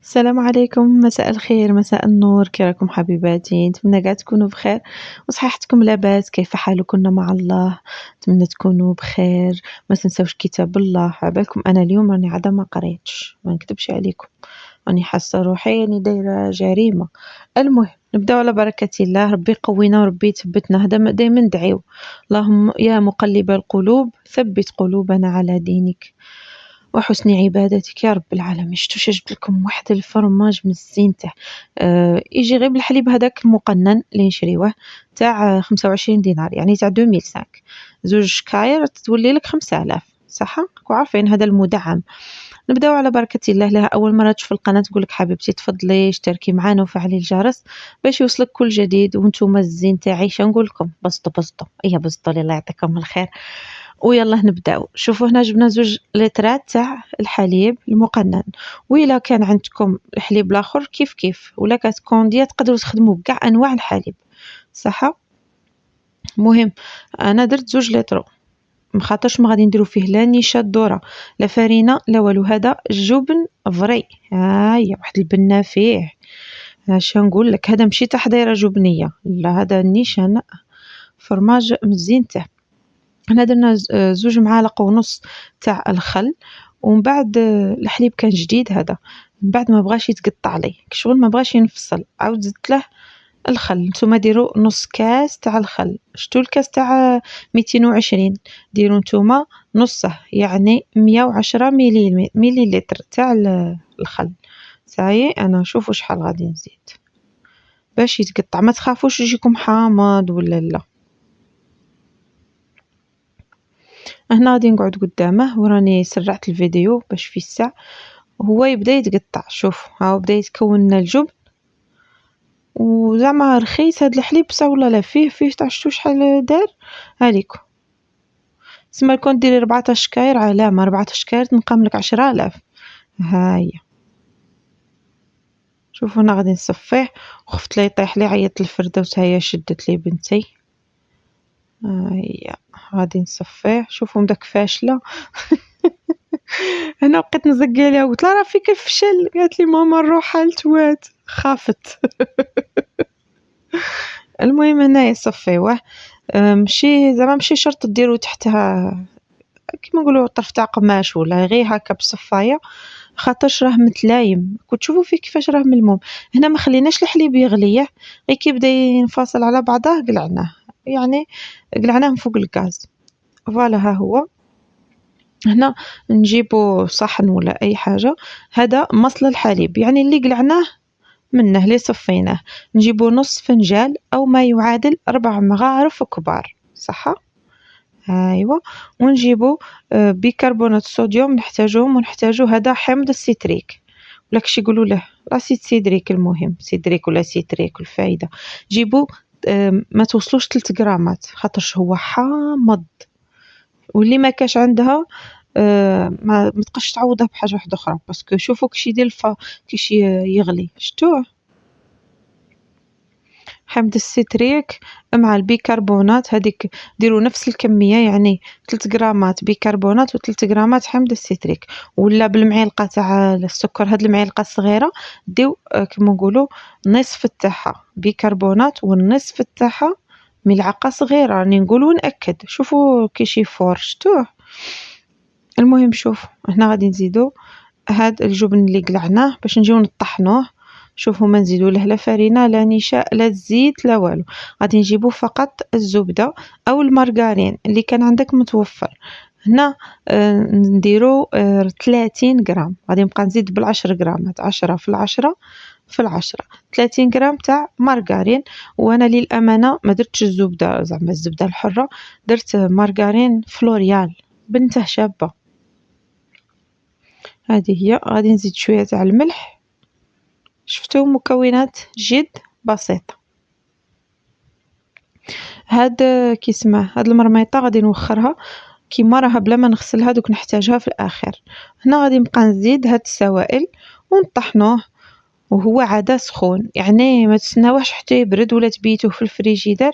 السلام عليكم، مساء الخير، مساء النور، كي راكم حبيباتي؟ نتمنى قاع تكونوا بخير وصحتكم لاباس. كيف حالكن مع الله؟ نتمنى تكونوا بخير. ما تنساوش كتاب الله. عبالكم انا اليوم راني عاده ما قريتش، ما نكذبش عليكم، راني حاسه روحي راني دايره جريمه. المهم نبداو على بركه الله. ربي يقوينا وربي يثبتنا، هذا دائما ندعيو. اللهم يا مقلب القلوب ثبت قلوبنا على دينك وحسن عبادتك يا رب العالمين. شتوش جبت لكم واحد الفرماج من الزين تاع يجي غير بالحليب هذاك المقنن اللي نشريوه تاع 25 دينار، يعني تاع 2005. زوج كاير تولي لك 5000 صح. وعارفين هذا المدعم. نبداو على بركة الله. لها أول مرة تشوف القناة تقولك حبيبتي تفضلي اشتركي معنا وفعلي الجرس باش يوصلك كل جديد. وانتم الزين تاعي شنقول لكم؟ بسطوا ايه بسطوا لي، الله يعطيكم الخير. ويلا نبداو. شوفوا هنا جبنا زوج لترات تاع الحليب المقنن، وإلا كان عندكم الحليب الاخر كيف كيف، ولا كاتكونديا تقدروا تخدموا بكاع انواع الحليب صح. مهم انا درت زوج لتر، مخاطرش ما غادي نديرو فيه لا نيشان الذره لا فرينه لا والو. هذا الجبن فري، هاهي واحد البنه فيه. اش نقول لك، هذا ماشي تحضيره جبنيه، لا هذا النيشان فرماج مزيان تاع. هنا درنا زوج معالق ونص تاع الخل. ومن بعد الحليب كان جديد هذا، من بعد ما بغاش يتقطع لي شغل، ما بغاش ينفصل، عاود زدت له الخل. نتوما ديروا نص كاس تاع الخل. شتو الكاس تاع 220 ديروا نتوما نصه، يعني 110 مليلتر تاع الخل. صايي انا شوفوا شحال غادي نزيد باش يتقطع. ما تخافوش يجيكم حامض ولا لا. هنا غادي نقعد قدامه وراني سرعت الفيديو باش في الساعة هو يبدا يتقطع. شوف ها بدا يتكون لنا الجبن، وزعما رخيص هاد الحليب بصح والله لا فيه تاع شتو شحال دار هاليكو. تسمى كون ديري 14 كاير علامة 14 كاير تنقام لك 10000. هاهي شوفوا هنا غادي نصفيه، وخفت لا يطيح لي، عيطت الفردوس هيا شدت لي بنتي. هيا غادي نصفيه. شوفوا مداك فاشله. انا بقيت نزق عليها وقلت لها راه فيك الفشل، قالت لي ماما الروحه لتوات، خافت. المهم هنايا صفيوه. ماشي زعما ماشي شرط ديرو تحتها كيما نقولوا طرف تاع قماش، ولا غير هكا بصفايه، خاطرش راه متلايم. كنت تشوفوا فيه كيفاش راه ملموم. هنا ما خليناش الحليب يغلي، غير كي بدا ينفصل على بعضه قلعناه، يعني قلعناه من فوق الغاز. فوالا ها هو. هنا نجيبو صحن ولا اي حاجه. هذا مصل الحليب، يعني اللي قلعناه منه اللي صفيناه. نجيبو نص فنجال او ما يعادل 4 مغارف كبار صح. ايوا. ونجيبو بيكربونات الصوديوم نحتاجوهم، ونحتاجو هذا حمض السيتريك ولا كش يقولوا له لاسيد سيدريك. المهم سيدريك ولا سيتريك الفايده. جيبو ما توصلوش 3 غرامات خاطرش هو حامض. واللي ما كاش عندها ما تقدش تعوضها بحاجه واحده اخرى، باسكو شوفوا كيش يدير كيش يغلي. شتوه حمض السيتريك مع البيكربونات هذيك ديروا نفس الكميه، يعني 3 غرامات بيكربونات و3 غرامات حمض السيتريك. ولا بالمعلقه تاع السكر، هاد المعلقه الصغيره ديو كما نقولوا نصف تاعها بيكربونات والنصف تاعها ملعقه صغيره. راني نقول ونأكد. شوفوا كيش يفور. شتوه المهم شوف هنا غادي نزيدو هاد الجبن اللي قلعناه باش نجيو نطحنوه. شوفوا ما نزيدو له لا فرينه لا نشاء لا زيت لا والو. غادي نجيبو فقط الزبده او المارغرين اللي كان عندك متوفر. هنا نديرو 30 غرام. غادي نبقى نزيد بالعشر غرامات، 10 في العشرة في العشرة، 30 غرام تاع مارغرين. وانا للامانه ما درتش الزبده، زعما الزبده الحره، درت مارغرين فلوريال بنته شابه. هذه هي. غادي نزيد شويه تاع الملح. شفتوا مكونات جد بسيطه. هاد كيسمه هاد المرميطه غادي نوخرها كيما راها بلا ما نغسلها، دوك نحتاجها في الاخر. هنا غادي نبقى نزيد هاد السوائل ونطحنوه وهو عاد سخون، يعني ما تسناوهش حتى يبرد ولا تبيتوه في الفريجيدار.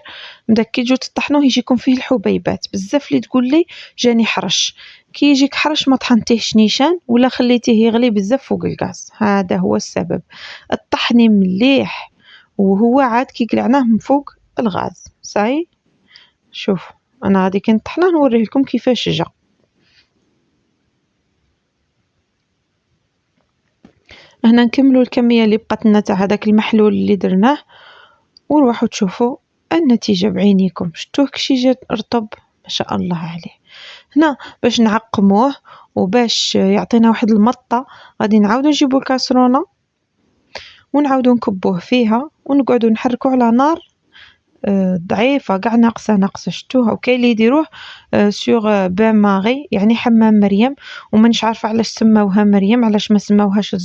مداك كي تجيو تطحنوه يجيكم فيه الحبيبات بزاف اللي تقول لي جاني حرش. كي يجيك حرش ما طحنتيهش نيشان ولا خليتيه يغلي بزاف فوق الغاز، هذا هو السبب. الطحني مليح وهو عاد كي قلعناه من فوق الغاز صاي. شوف انا غادي كي نطحنه نوريه لكم كيفاش جا. هنا نكملوا الكميه اللي بقات لنا تاع هذاك المحلول اللي درناه وروحوا تشوفوا النتيجه بعينيكم. شتوه كشي جا رطب ما شاء الله عليه. هنا باش نعقموه وباش يعطينا واحد المطه غادي نعاودو نجيبو الكاسرونه ونعاودو نكبوه فيها ونقعدو نحركو على نار ضعيفه قاع ناقصه. شتوها. وكاين اللي يديروه سوغ بان ماغي يعني حمام مريم، ومانيش عارفه علاش سماوها مريم، علاش ما سماوهاش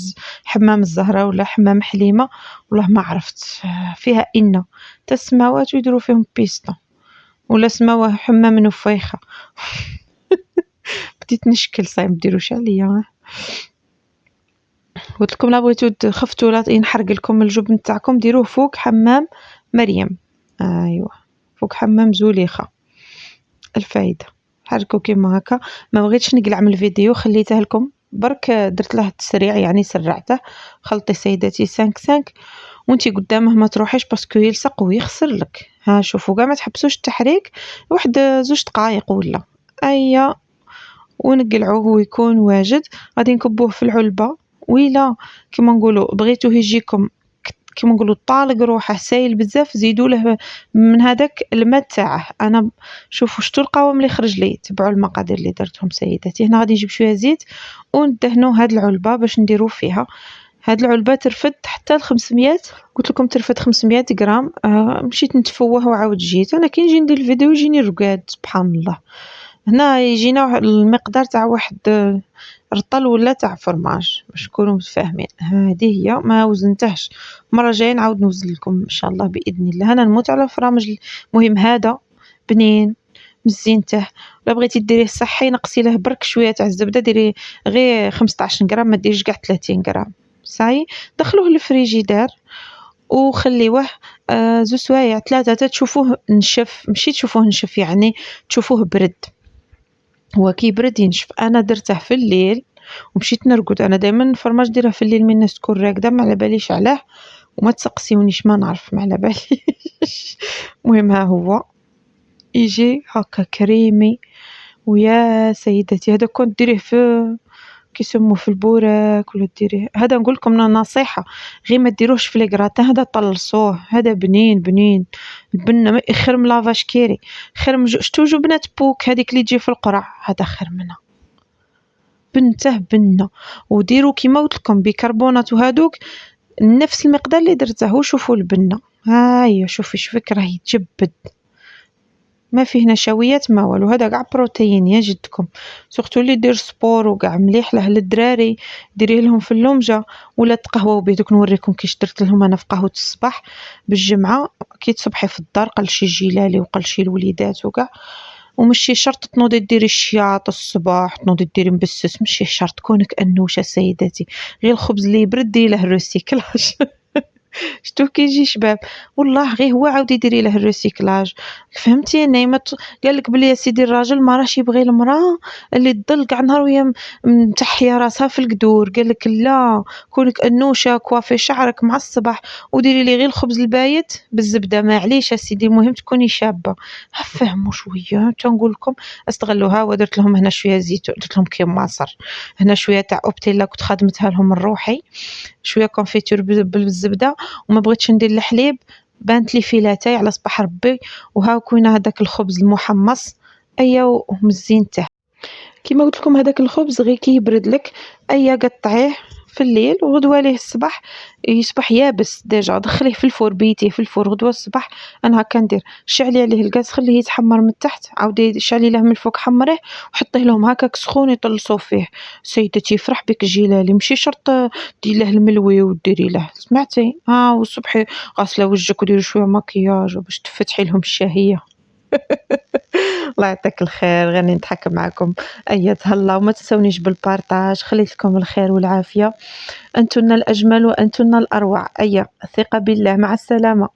حمام الزهراء ولا حمام حليمه، والله ما عرفت. فيها ان تسماوات ويديروا فيهم بيستون، ولا سماوه حمام نفيخه. بديت نشكل صاي ما ديروش عليا. قلت لكم لا بغيتو تخفتوا لا ينحرق لكم الجبن تاعكم ديروه فوق حمام مريم. ايوا فوق حمام زوليخه. الفايده حركوا كيما هكا. ما بغيتش نقلع من الفيديو خليته لكم برك درت له تسريع يعني سرعته. خلطي سيداتي 5 وانتي قدامه ما تروحيش باسكو يلصق ويخسر لك. ها شوفوا كاع ما تحبسوش التحريك واحد 2 دقائق ولا ايا ونقلعوه ويكون واجد. غادي نكبوه في العلبه ويلا كيما نقولوا بغيتوه يجيكم كيما نقولوا طالق روحه سايل بزاف زيدوا له من هذاك الماء تاعه. انا شوفوا شتو القوام اللي خرج لي. تبعوا المقادير اللي درتهم سيداتي. هنا غادي نجيب شويه زيت وندهنوا هاد العلبه باش نديرو فيها. هاد العلبه ترفد حتى ل 500. قلت لكم ترفد 500 غرام. مشيت نتفوه وعاود جيت انا كي نجي ندير الفيديو يجيني رقاد سبحان الله. هنا يجينا المقدار تاع واحد رطل ولا تاع فرماج باش نكونوا متفاهمين. هذه هي ما وزنتهش. المره الجايه نعاود نوزن لكم ان شاء الله باذن الله. انا نموت على الفرامج. المهم هذا بنين مزينته. ولا بغيتي ديريه صحي نقصي له برك شويه تاع الزبده ديري غير 15 غرام ما ديريش كاع 30 غرام صاي. دخلوه للفريجيدار وخليوه 2 سوايع 3 تشوفوه نشف. ماشي تشوفوه نشف يعني تشوفوه برد. هو كي يبرد ينشف. انا درته في الليل ومشيت نرقد. انا دائما الفرماج ديرها في الليل من الناس تكون راقده ما على باليش علاه وما تسقسيونيش ما نعرف ما على باليش. المهم ها هو يجي هكا كريمي. ويا سيدتي هذا كنت ديريه في كيسموه في البوراك ولا ديريه. هذا نقول لكم نصيحه غير ما ديروهش في ليغراتان. هذا طلصوه هذا بنين بنين. البنه خير من لافاش كيري. خير من شتو جبنه بوك هذيك اللي تجي في القرع. هذا خير منها بنته بنه. وديروا كيما قلت لكم بيكربونات وهذوك نفس المقدار اللي درته. وشوفوا البنه هاي شوفي راه يتجبد ما فيه نشويات ما والو. هذا كاع بروتين يا جدكم. سورتو اللي يدير سبور وكاع مليح له للدراري ديريه لهم في اللومجه ولا تقهووا به. دوك نوريكم كيش درت لهم انا في قهوه الصباح بالجمعه كي تصبحي في الدار قال شي جيلالي وقال شي الوليدات وكاع. ومشي شرط تنوضي ديري الشياط الصباح تنوضي ديري مبسس مشي شرط كونك انوشه سيداتي. غير الخبز اللي يبرد ديري له الريسيكلاج. شتوه كيجي شباب والله غير هو عاود يديري له الريسيكلاج. فهمتي نايمه قال لك بلي يا سيدي الراجل ما راهش يبغي المراه اللي تضل كاع نهار وهي متحيه راسها في القدور. قال لك لا كونك انوشه كوافي شعرك مع الصباح وديري لي غير الخبز البايت بالزبده ما عليش يا سيدي. المهم تكوني شابه. فهموا شويه تنقول لكم استغلوها. ودرت لهم هنا شويه زيت درت لهم كيم ماصر. هنا شويه تاع اوبتيلا كنت خدمتها لهم من روحي. شويه كونفيتور بالزبده وما بغيتش ندير الحليب بانت لي فيلاتاي على صباح ربي. وها كوينه هذاك الخبز المحمص ايا ومزينته. كيما قلت لكم هذاك الخبز غير كي يبرد لك ايا قطعيه في الليل وغدوه ليه الصباح يصبح يابس ديجا. دخليه في الفور بيتيه في الفور غدوه الصباح. انا هكا ندير شعلي عليه الغاز خليه يتحمر من تحت عاودي شعلي له من الفوق حمريه وحطيه لهم هكاك سخون يطلصوا فيه. سيدتي يفرح بك جيلالي. ماشي شرط ديري له الملوي وديري له سمعتي. والصبح غاسله وجهك وديري شويه مكياج باش تفتحي لهم الشهيه. الله يعطيك الخير، غاني نضحك معاكم. أيا تهلاو، ما تنساونيش بالبارطاج، خليت لكم الخير والعافية، أنتن الأجمل وأنتن الأروع، أيا الثقة بالله، مع السلامة.